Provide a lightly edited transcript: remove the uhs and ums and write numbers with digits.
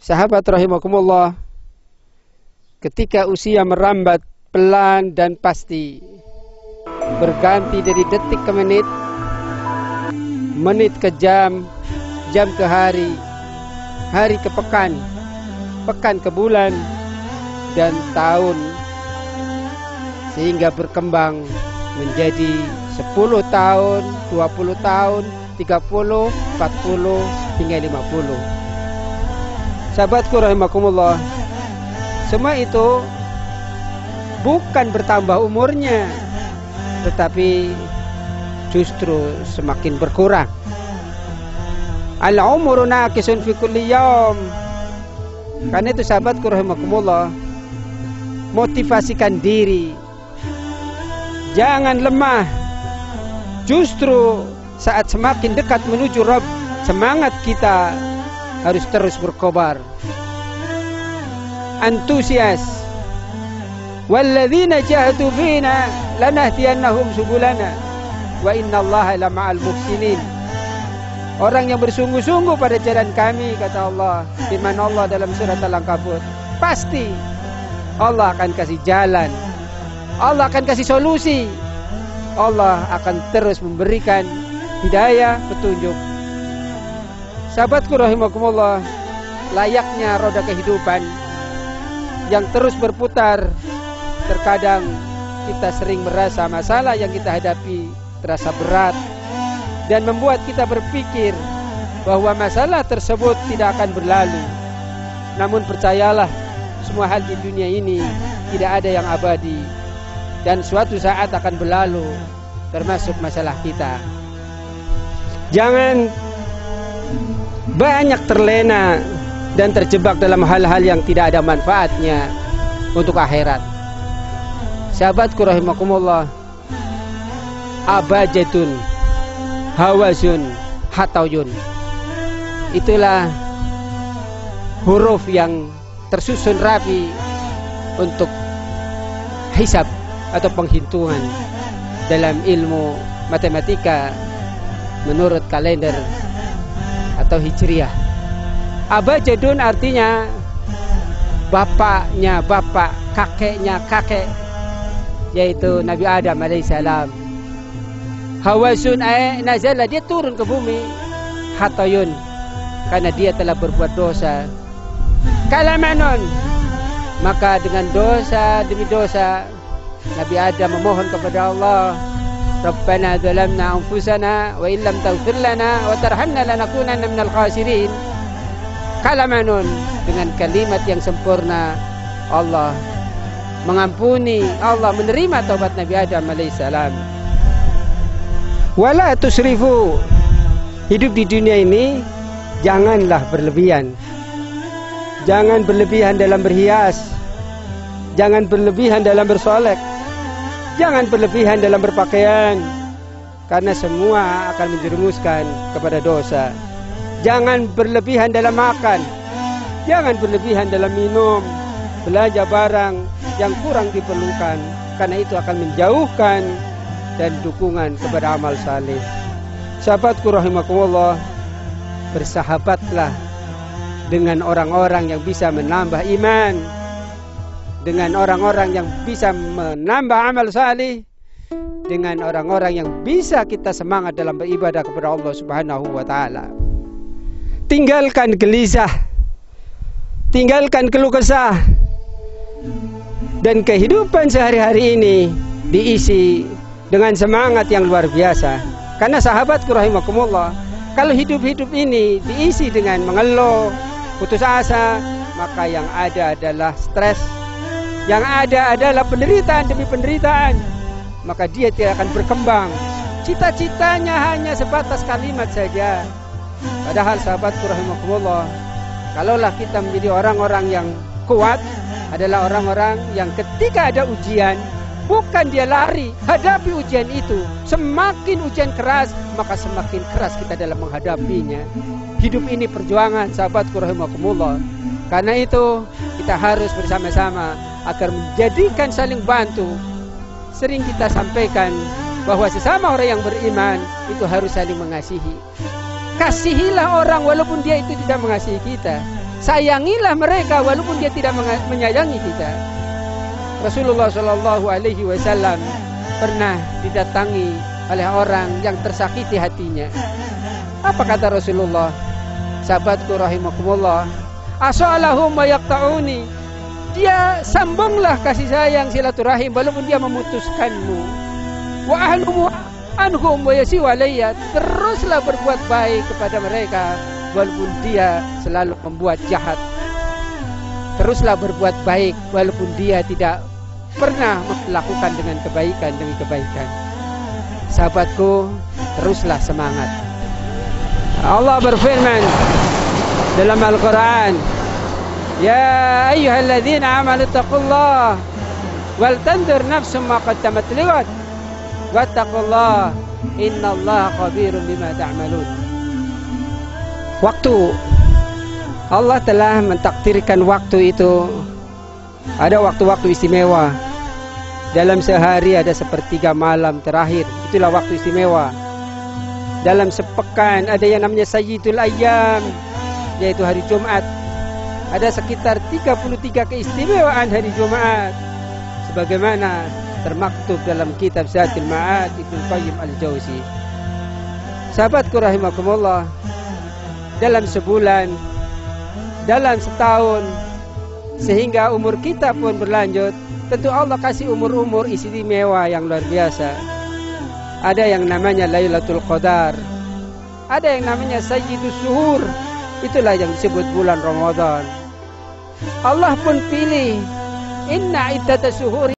Sahabat rahimakumullah, ketika usia merambat pelan dan pasti, berganti dari detik ke menit, menit ke jam, jam ke hari, hari ke pekan, pekan ke bulan, dan tahun, sehingga berkembang menjadi 10 tahun, 20 tahun, 30, 40, hingga 50. Sahabatku rahimakumullah, semua itu bukan bertambah umurnya, tetapi justru semakin berkurang. Al-umru naqisun fi kulli yaum. Karena itu sahabatku rahimakumullah, motivasikan diri, jangan lemah. Justru saat semakin dekat menuju Rabb, semangat kita harus terus berkobar, antusias. Walladzina jahadu fina lanahdiyannahum subulana wa innallaha lama'al muhsinin. Orang yang bersungguh-sungguh pada jalan kami, kata Allah, firman Allah dalam surat Al-Ankabut, pasti Allah akan kasih jalan, Allah akan kasih solusi, Allah akan terus memberikan hidayah, petunjuk. Sahabatku rahimakumullah, layaknya roda kehidupan yang terus berputar, terkadang kita sering merasa masalah yang kita hadapi terasa berat dan membuat kita berpikir bahwa masalah tersebut tidak akan berlalu. Namun percayalah, semua hal di dunia ini tidak ada yang abadi dan suatu saat akan berlalu, termasuk masalah kita. Jangan banyak terlena dan terjebak dalam hal-hal yang tidak ada manfaatnya untuk akhirat. Sahabatku rahimakumullah, abajatun, hawasun, hatauyun, itulah huruf yang tersusun rapi untuk hisab atau penghitungan dalam ilmu matematika menurut kalender atau hijriah. Abajadun artinya bapaknya bapak, kakeknya kakek, yaitu Nabi Adam alaihissalam. Hawasun nazala, dia turun ke bumi. Hatayun, karena dia telah berbuat dosa. Kalamanun, maka dengan dosa demi dosa Nabi Adam memohon kepada Allah, Rabbana zalamna anfusana wa illam taghfir lana wa tarhamna lanakunanna minal khasirin. Kalamanun, dengan kalimat yang sempurna Allah mengampuni, Allah menerima taubat Nabi Adam alaihissalam. Wala tusrifu, hidup di dunia ini janganlah berlebihan. Jangan berlebihan dalam berhias, jangan berlebihan dalam bersolek, jangan berlebihan dalam berpakaian, karena semua akan menjerumuskan kepada dosa. Jangan berlebihan dalam makan, jangan berlebihan dalam minum, belanja barang yang kurang diperlukan, karena itu akan menjauhkan dan dukungan kepada amal saleh. Sahabatku rahimakumullah, bersahabatlah dengan orang-orang yang bisa menambah iman, dengan orang-orang yang bisa menambah amal saleh, dengan orang-orang yang bisa kita semangat dalam beribadah kepada Allah Subhanahu wa taala. Tinggalkan gelisah, tinggalkan keluh kesah, dan kehidupan sehari-hari ini diisi dengan semangat yang luar biasa. Karena sahabatku rahimakumullah, kalau hidup-hidup ini diisi dengan mengeluh, putus asa, maka yang ada adalah stres, yang ada adalah penderitaan demi penderitaan, maka dia tidak akan berkembang. Cita-citanya hanya sebatas kalimat saja. Padahal sahabatku rahimakumullah, kalaulah kita menjadi orang-orang yang kuat, adalah orang-orang yang ketika ada ujian, bukan dia lari, hadapi ujian itu. Semakin ujian keras, maka semakin keras kita dalam menghadapinya. Hidup ini perjuangan, sahabatku rahimakumullah. Karena itu kita harus bersama-sama agar menjadikan saling bantu. Sering kita sampaikan bahwa sesama orang yang beriman itu harus saling mengasihi. Kasihilah orang walaupun dia itu tidak mengasihi kita. Sayangilah mereka walaupun dia tidak menyayangi kita. Rasulullah Shallallahu Alaihi Wasallam pernah didatangi oleh orang yang tersakiti hatinya. Apa kata Rasulullah? Sahabatku rahimakumullah, asalahum wa yaqta'uni. Dia sambunglah kasih sayang silaturahim walaupun dia memutuskanmu. Wa ahlumu anhum wa yasiu alayya. Teruslah berbuat baik kepada mereka walaupun dia selalu membuat jahat. Teruslah berbuat baik walaupun dia tidak pernah melakukan dengan kebaikan demi kebaikan. Sahabatku, teruslah semangat. Allah berfirman dalam Al-Quran, Ya ayyuhalladzina amanu taqullah wal tandur nafsum ma qaddamat liwat wattaqullah innallaha khabirun bima ta'malun. Waktu, Allah telah mentakdirkan waktu itu. Ada waktu-waktu istimewa. Dalam sehari ada sepertiga malam terakhir, itulah waktu istimewa. Dalam sepekan ada yang namanya Sayyidul Ayyam, yaitu hari Jumat. Ada sekitar 33 keistimewaan hari Jumat, sebagaimana termaktub dalam kitab Zadul Ma'ad Ibnu Qayyim Al-Jauzi. Sahabatku rahimakumullah, dalam sebulan, dalam setahun, sehingga umur kita pun berlanjut, tentu Allah kasih umur-umur istimewa yang luar biasa. Ada yang namanya Lailatul Qadar, ada yang namanya Sayyidus Suhur, itulah yang disebut bulan Ramadan. Allah pun pilih, inna iddatas suhuri